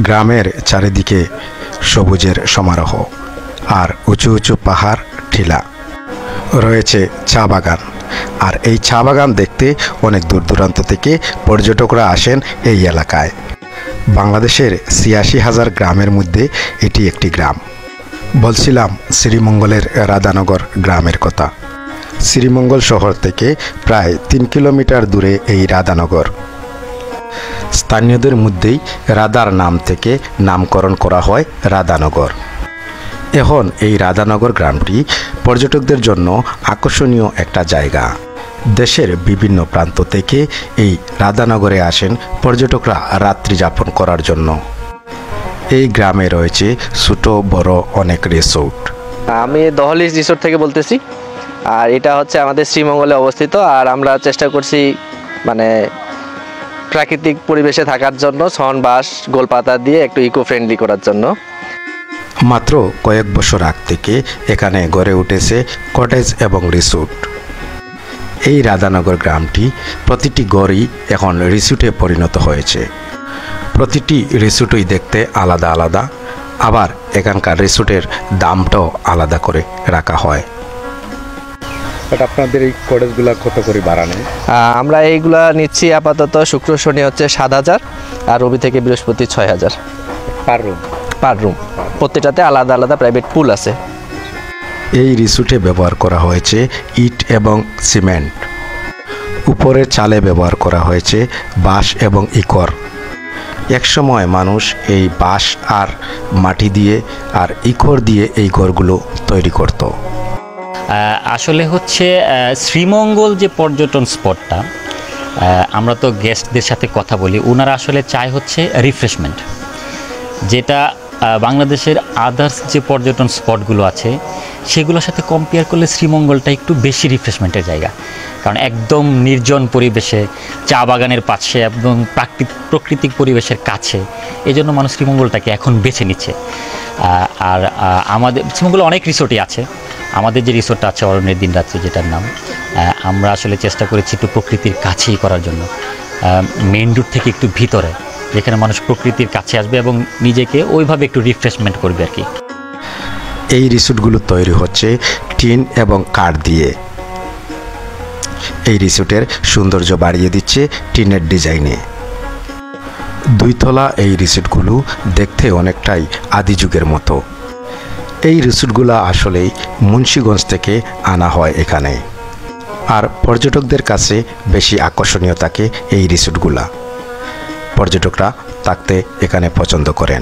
গ্রামের চারিদিকে সবুজের সমারোহ, আর উঁচু উঁচু পাহাড় টিলা। রয়েছে চা বাগান, আর এই চা বাগান দেখতে অনেক দূর দূরান্ত থেকে পর্যটকরা আসেন এই এলাকায়। বাংলাদেশের ৮৬,০০০ গ্রামের মধ্যে এটি একটি গ্রাম। বলছিলাম শ্রীমঙ্গলের রাধানগর গ্রামের কথা। শ্রীমঙ্গল শহর থেকে প্রায় ৩ কিলোমিটার দূরে এই রাধানগর। স্থানীয়দের মধ্যেই রাধার নাম থেকে নামকরণ করা হয় রাধানগর। এখন এই রাধানগর গ্রামটি পর্যটকদের জন্য আকর্ষণীয় একটা জায়গা। দেশের বিভিন্ন প্রান্ত থেকে এই রাধানগরে আসেন পর্যটকরা রাত্রি যাপন করার জন্য। এই গ্রামে রয়েছে ছোট বড় অনেক রিসোর্ট। আমি দহলিজ রিসোর্ট থেকে বলতেছি, আর এটা হচ্ছে আমাদের শ্রীমঙ্গলে অবস্থিত। আর আমরা চেষ্টা করছি মানে প্রাকৃতিক পরিবেশে থাকার জন্য শন বাঁশ গোলপাতা দিয়ে একটু ইকো ফ্রেন্ডলি করার জন্য। মাত্র কয়েক বছর আগ থেকে এখানে গড়ে উঠেছে কটেজ এবং রিসোর্ট। এই রাধানগর গ্রামটি প্রতিটি গড়ই এখন রিসোর্টে পরিণত হয়েছে। প্রতিটি রিসোর্টই দেখতে আলাদা আলাদা, আবার এখানকার রিসোর্টের দামটাও আলাদা করে রাখা হয়। আপনাদের এই কটেজগুলো কত করে ভাড়া নেয়? আমরা এইগুলা নিচ্ছি আপাতত শুক্র শনি হচ্ছে ৭,০০০, আর রবি থেকে বৃহস্পতি ৬,০০০ পার রুম। প্রত্যেকটাতে আলাদা আলাদা প্রাইভেট পুল আছে। এই রিসোর্টে ব্যবহার করা হয়েছে ইট এবং সিমেন্ট। উপরের চালে ব্যবহার করা হয়েছে বাঁশ এবং ইকর। একসময় মানুষ এই বাঁশ আর মাটি দিয়ে আর ইকর দিয়ে এই ঘরগুলো তৈরি করত। আসলে হচ্ছে শ্রীমঙ্গল যে পর্যটন স্পটটা, আমরা তো গেস্টদের সাথে কথা বলি, ওনারা আসলে চায় হচ্ছে রিফ্রেশমেন্ট, যেটা বাংলাদেশের আদার্স যে পর্যটন স্পটগুলো আছে সেগুলোর সাথে কম্পেয়ার করলে শ্রীমঙ্গলটা একটু বেশি রিফ্রেশমেন্টের জায়গা। কারণ একদম নির্জন পরিবেশে, চা বাগানের পাশে, একদম প্রাকৃতিক পরিবেশের কাছে, এই জন্য মানুষ শ্রীমঙ্গলটাকে এখন বেছে নিচ্ছে। আর আমাদের শ্রীমঙ্গলে অনেক রিসোর্টই আছে। আমাদের যে রিসোর্টটা আছে অরণ্যের দিন রাত্রি, যেটার নাম, আমরা আসলে চেষ্টা করেছি একটু প্রকৃতির কাছেই করার জন্য, মেইন রোড থেকে একটু ভিতরে, যেখানে মানুষ প্রকৃতির কাছে আসবে এবং নিজেকে ওইভাবে একটু রিফ্রেশমেন্ট করবে আর কি। এই রিসোর্টগুলো তৈরি হচ্ছে টিন এবং কাঠ দিয়ে। এই রিসোর্টের সৌন্দর্য বাড়িয়ে দিচ্ছে টিনের ডিজাইনে। 2 তলা এই রিসোর্টগুলো দেখতে অনেকটাই আদি যুগের মতো। এই রিসোর্টগুলো আসলেই মুন্সিগঞ্জ থেকে আনা হয় এখানে, আর পর্যটকদের কাছে বেশি আকর্ষণীয় থাকে এই রিসোর্টগুলা। পর্যটকরা থাকতে এখানে পছন্দ করেন।